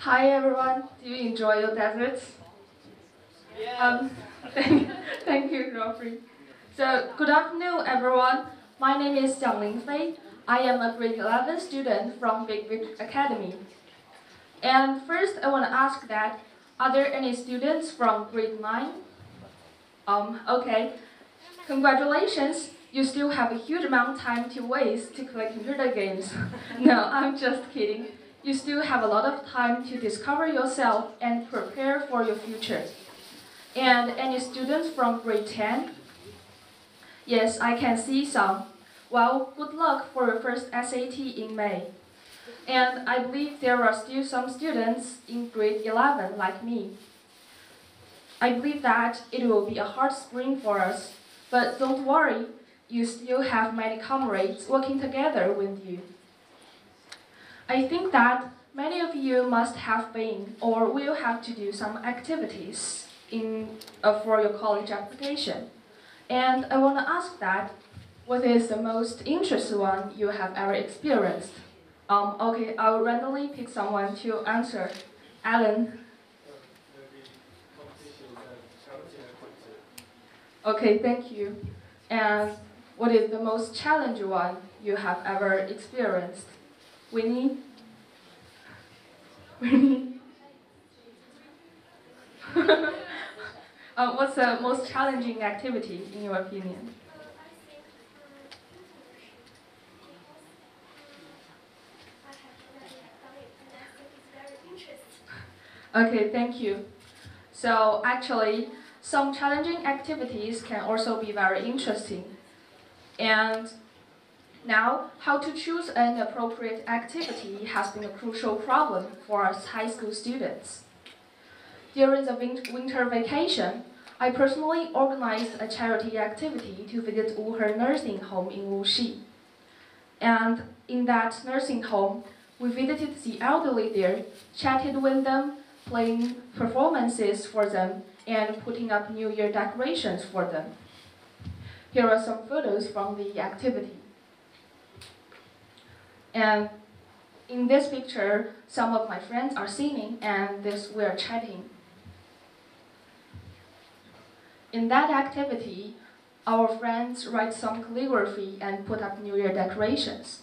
Hi everyone, do you enjoy your deserts? Yeah. Thank you, Geoffrey. So, good afternoon everyone. My name is Lingfei. I am a grade 11 student from Big Academy. And first, I want to ask that, are there any students from grade 9? Okay. Congratulations, you still have a huge amount of time to waste to play computer games. No, I'm just kidding. You still have a lot of time to discover yourself and prepare for your future. And any students from grade 10? Yes, I can see some. Well, good luck for your first SAT in May. And I believe there are still some students in grade 11 like me. I believe that it will be a hard spring for us, but don't worry, you still have many comrades working together with you. I think that many of you must have been or will have to do some activities for your college application. And I want to ask that, what is the most interesting one you have ever experienced? Okay, I'll randomly pick someone to answer. Alan. Okay, thank you. And what is the most challenging one you have ever experienced? Winnie? Winnie? What's the most challenging activity in your opinion? Okay, thank you. So actually, some challenging activities can also be very interesting. And now, how to choose an appropriate activity has been a crucial problem for us high school students. During the winter vacation, I personally organized a charity activity to visit Wuhe nursing home in Wuxi. And in that nursing home, we visited the elderly there, chatted with them, playing performances for them, and putting up New Year decorations for them. Here are some photos from the activity. And in this picture, some of my friends are singing and we are chatting. In that activity, our friends write some calligraphy and put up New Year decorations.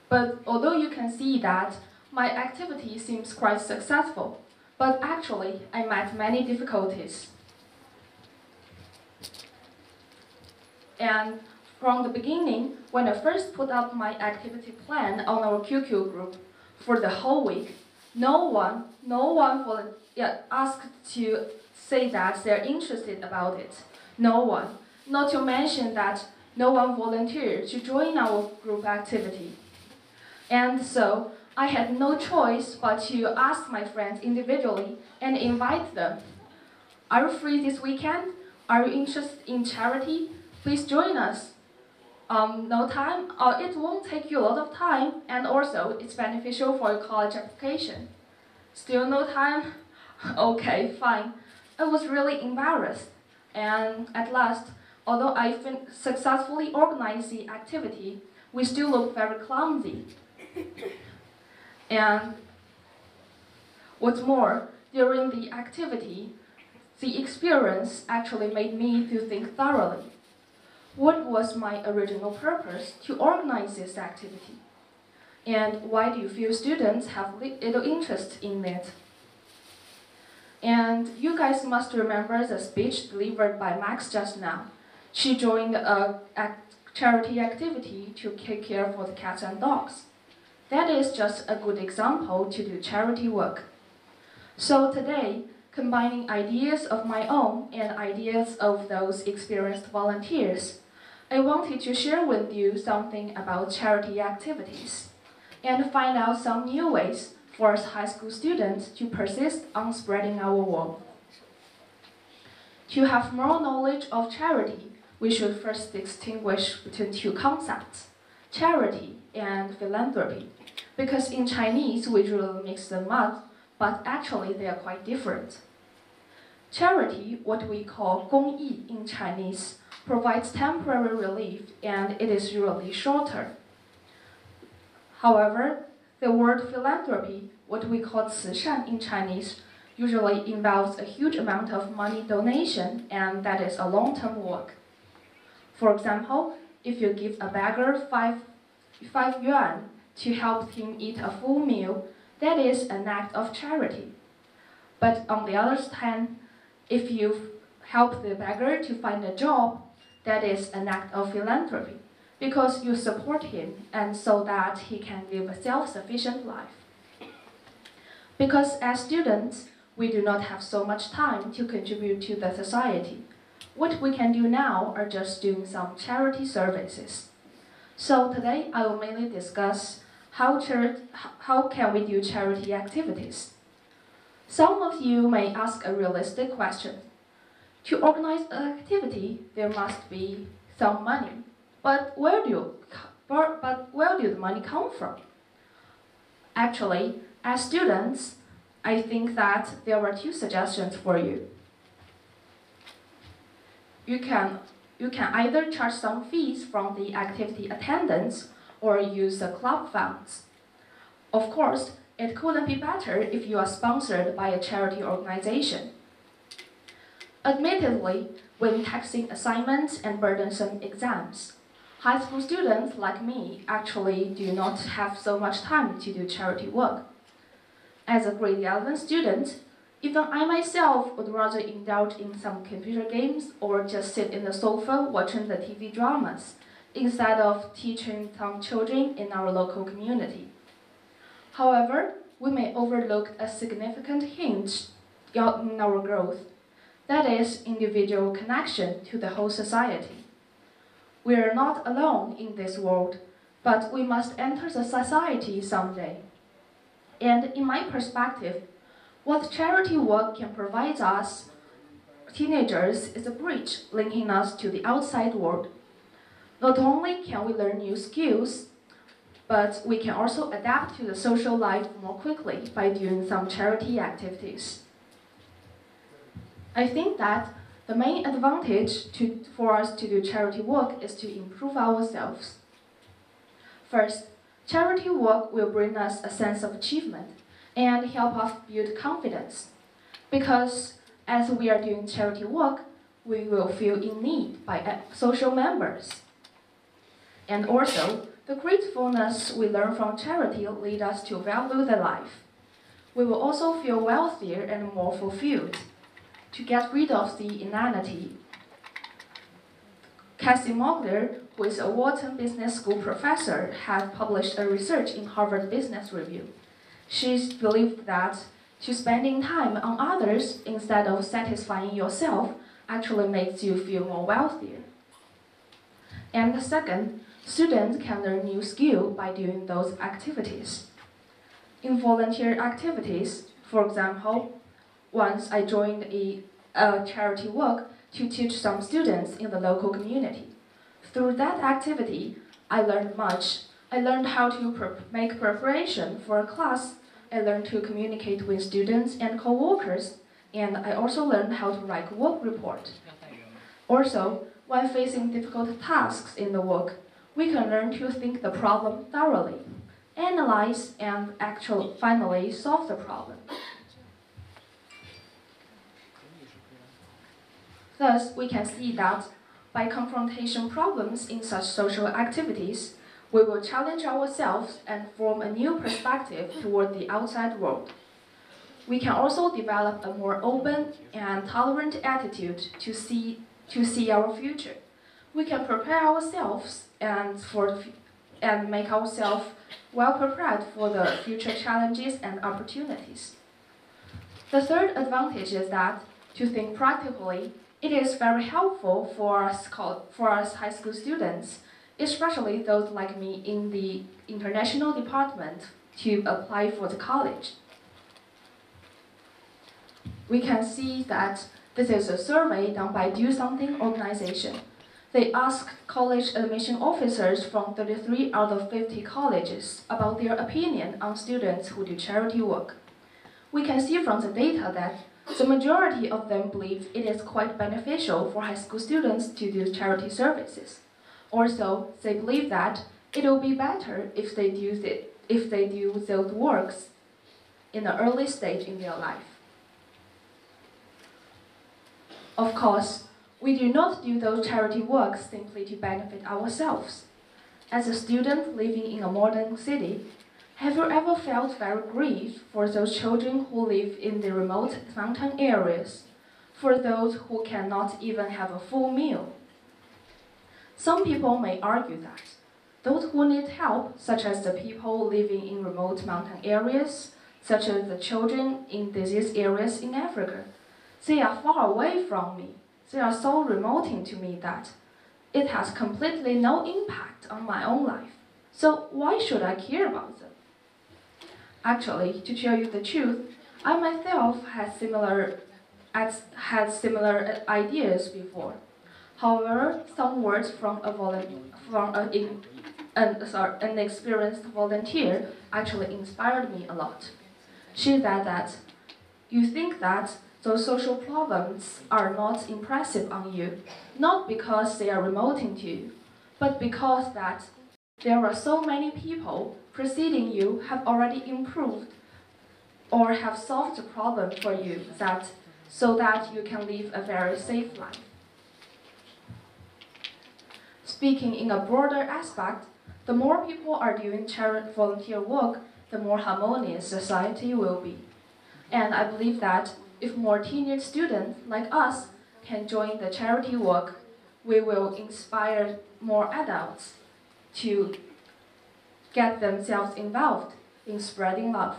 But although you can see that my activity seems quite successful, but actually I met many difficulties. And from the beginning, when I first put up my activity plan on our QQ group for the whole week, no one asked to say that they're interested about it. No one. Not to mention that no one volunteered to join our group activity. And so I had no choice but to ask my friends individually and invite them. Are you free this weekend? Are you interested in charity? Please join us. No time? It won't take you a lot of time, and also it's beneficial for your college application. Still no time? Okay, fine. I was really embarrassed, and at last, although I successfully organized the activity, we still looked very clumsy. And what's more, during the activity, the experience actually made me to think thoroughly. What was my original purpose to organize this activity? And why do you feel students have little interest in it? And you guys must remember the speech delivered by Max just now. She joined a charity activity to take care for the cats and dogs. That is just a good example to do charity work. So today, combining ideas of my own and ideas of those experienced volunteers, I wanted to share with you something about charity activities and find out some new ways for us high school students to persist on spreading our warmth. To have more knowledge of charity, we should first distinguish between two concepts, charity and philanthropy, because in Chinese we usually mix them up, but actually they are quite different. Charity, what we call 公益 in Chinese, provides temporary relief and it is usually shorter. However, the word philanthropy, what we call 慈善 in Chinese, usually involves a huge amount of money donation, and that is a long-term work. For example, if you give a beggar five yuan to help him eat a full meal, that is an act of charity. But on the other hand, if you help the beggar to find a job, that is an act of philanthropy, because you support him and so that he can live a self-sufficient life. Because as students, we do not have so much time to contribute to the society. What we can do now are just doing some charity services. So today I will mainly discuss how can we do charity activities. Some of you may ask a realistic question. To organize an activity, there must be some money. But where do the money come from? Actually, as students, I think that there are two suggestions for you. You can either charge some fees from the activity attendance or use the club funds. Of course, it couldn't be better if you are sponsored by a charity organization. Admittedly, when taxing assignments and burdensome exams, high school students like me actually do not have so much time to do charity work. As a grade 11 student, even I myself would rather indulge in some computer games or just sit in the sofa watching the TV dramas, instead of teaching some children in our local community. However, we may overlook a significant hint in our growth. That is individual connection to the whole society. We are not alone in this world, but we must enter the society someday. And in my perspective, what charity work can provide us, teenagers, is a bridge linking us to the outside world. Not only can we learn new skills, but we can also adapt to the social life more quickly by doing some charity activities. I think that the main advantage for us to do charity work is to improve ourselves. First, charity work will bring us a sense of achievement and help us build confidence. Because as we are doing charity work, we will feel in need by social members. And also, the gratefulness we learn from charity leads us to value the life. We will also feel wealthier and more fulfilled. To get rid of the inanity, Cassie Mogler, who is a Wharton Business School professor, has published a research in Harvard Business Review. She believed that spending time on others instead of satisfying yourself actually makes you feel more wealthier. And the second, students can learn new skills by doing those activities. In volunteer activities, for example, once I joined a charity work to teach some students in the local community. Through that activity, I learned much. I learned how to make preparation for a class. I learned to communicate with students and co-workers, and I also learned how to write a work report. Also, when facing difficult tasks in the work, we can learn to think the problem thoroughly, analyze, and finally solve the problem. Thus, we can see that by confronting problems in such social activities, we will challenge ourselves and form a new perspective toward the outside world. We can also develop a more open and tolerant attitude to see our future. We can prepare ourselves and make ourselves well prepared for the future challenges and opportunities. The third advantage is that, to think practically, it is very helpful for us high school students, especially those like me in the international department, to apply for the college. We can see that this is a survey done by Do Something organization. They asked college admission officers from 33 out of 50 colleges about their opinion on students who do charity work. We can see from the data that the majority of them believe it is quite beneficial for high school students to do charity services. Also, they believe that it will be better if they if they do those works in an early stage in their life. Of course, we do not do those charity works simply to benefit ourselves. As a student living in a modern city, have you ever felt very grieved for those children who live in the remote mountain areas, for those who cannot even have a full meal? Some people may argue that those who need help, such as the people living in remote mountain areas, such as the children in disease areas in Africa, they are far away from me. They are so remote to me that it has completely no impact on my own life. So why should I care about them? Actually, to tell you the truth, I myself had similar ideas before. However, some words from an experienced volunteer actually inspired me a lot. She said that you think that those social problems are not impressive on you, not because they are remote to you, but because that there are so many people preceding you have already improved or have solved the problem for you so that you can live a very safe life. Speaking in a broader aspect, the more people are doing charity volunteer work, the more harmonious society will be. And I believe that if more teenage students like us can join the charity work, we will inspire more adults to get themselves involved in spreading love.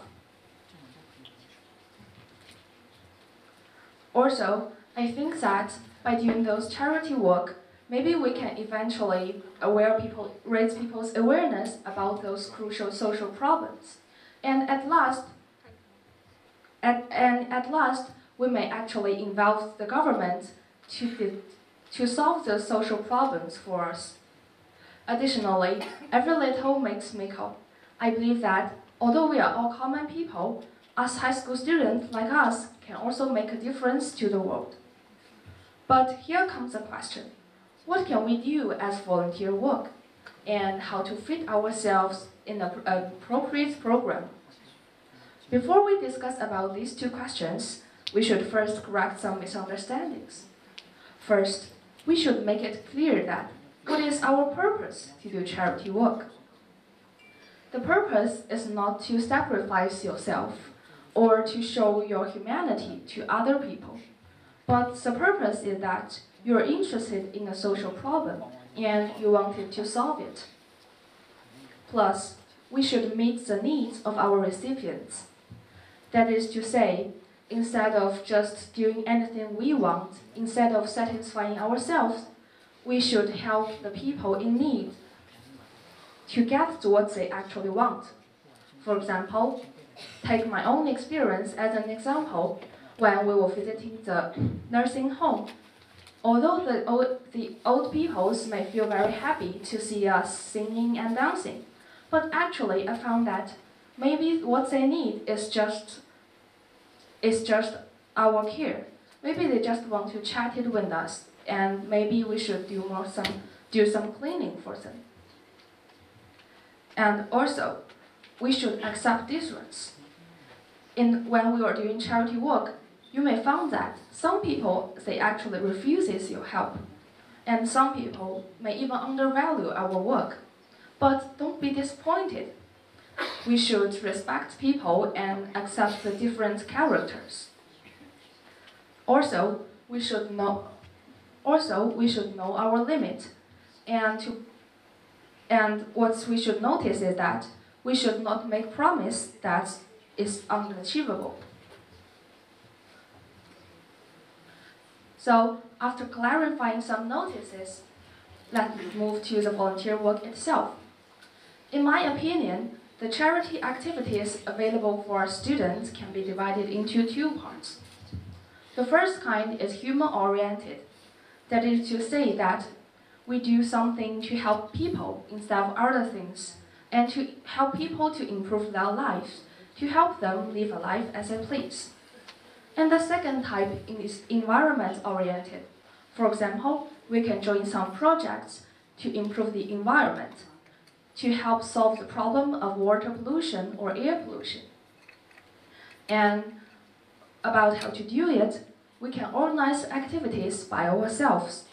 Also, I think that by doing those charity work, maybe we can eventually raise people's awareness about those crucial social problems. And at last, we may actually involve the government to solve the social problems for us. Additionally, every little makes me count. I believe that although we are all common people, us high school students like us can also make a difference to the world. But here comes a question. What can we do as volunteer work? And how to fit ourselves in an appropriate program? Before we discuss about these two questions, we should first correct some misunderstandings. First, we should make it clear that what is our purpose to do charity work? The purpose is not to sacrifice yourself or to show your humanity to other people, but the purpose is that you're interested in a social problem and you wanted to solve it. Plus, we should meet the needs of our recipients. That is to say, instead of just doing anything we want, instead of satisfying ourselves, we should help the people in need to get to what they actually want. For example, take my own experience as an example. When we were visiting the nursing home, although the old people may feel very happy to see us singing and dancing, but actually I found that maybe what they need is just our care. Maybe they just want to chat it with us, and maybe we should do some cleaning for them. And also, we should accept difference. When we are doing charity work, you may find that some people, they actually refuses your help. And some people may even undervalue our work. But don't be disappointed. We should respect people and accept the different characters. Also, we should know our limit. And what we should notice is that we should not make promise that is unachievable. So, after clarifying some notices, let's move to the volunteer work itself. In my opinion, the charity activities available for students can be divided into two parts. The first kind is human-oriented. That is to say that we do something to help people instead of other things, and to help people to improve their lives, to help them live a life as they please. And the second type is environment-oriented. For example, we can join some projects to improve the environment. to help solve the problem of water pollution or air pollution. And about how to do it, we can organize activities by ourselves.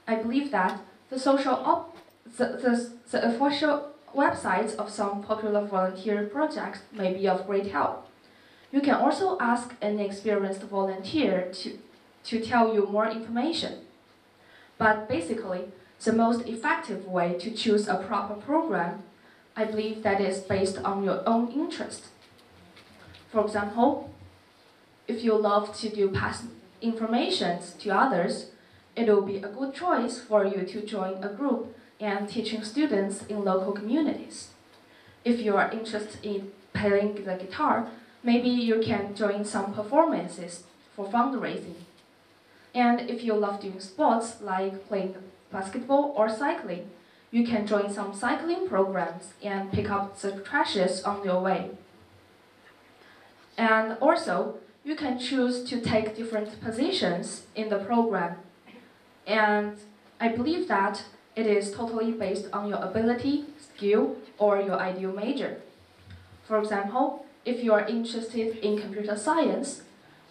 I believe that the official websites of some popular volunteer projects may be of great help. You can also ask an experienced volunteer to tell you more information. But basically, the most effective way to choose a proper program, I believe that is based on your own interest. For example, if you love to pass information to others, it will be a good choice for you to join a group and teaching students in local communities. If you are interested in playing the guitar, maybe you can join some performances for fundraising. And if you love doing sports like playing basketball or cycling, you can join some cycling programs and pick up the trashes on your way. And also, you can choose to take different positions in the program. And I believe that it is totally based on your ability, skill, or your ideal major. For example, if you are interested in computer science,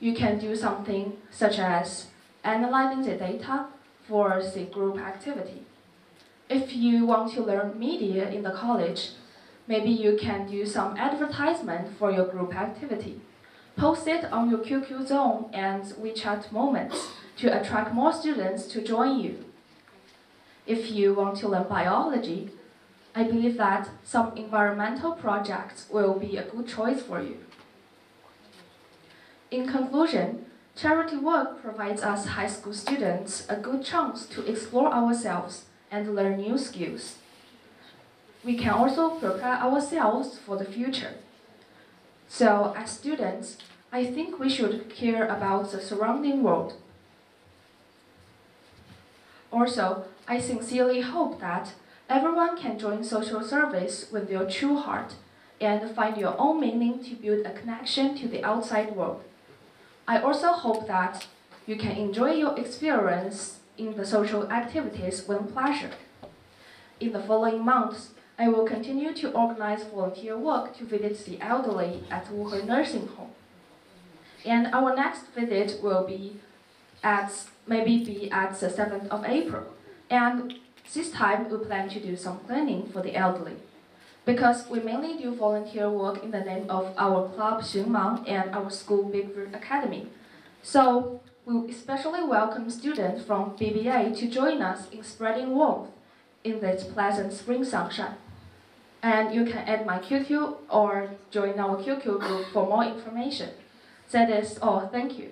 you can do something such as analyzing the data for the group activity. If you want to learn media in the college, maybe you can do some advertisement for your group activity. Post it on your QQ Zone and WeChat Moments to attract more students to join you. If you want to learn biology, I believe that some environmental projects will be a good choice for you. In conclusion, charity work provides us high school students a good chance to explore ourselves and learn new skills. We can also prepare ourselves for the future. So, as students, I think we should care about the surrounding world. Also, I sincerely hope that everyone can join social service with their true heart and find your own meaning to build a connection to the outside world. I also hope that you can enjoy your experience in the social activities with pleasure. In the following months, I will continue to organize volunteer work to visit the elderly at YongheRoad Nursing Home. And our next visit will be at the 7th of April. And this time we plan to do some cleaning for the elderly. Because we mainly do volunteer work in the name of our club Jiang and our school Bigview Academy. So we especially welcome students from BBA to join us in spreading warmth in this pleasant spring sunshine. And you can add my QQ or join our QQ group for more information. That is all. Thank you.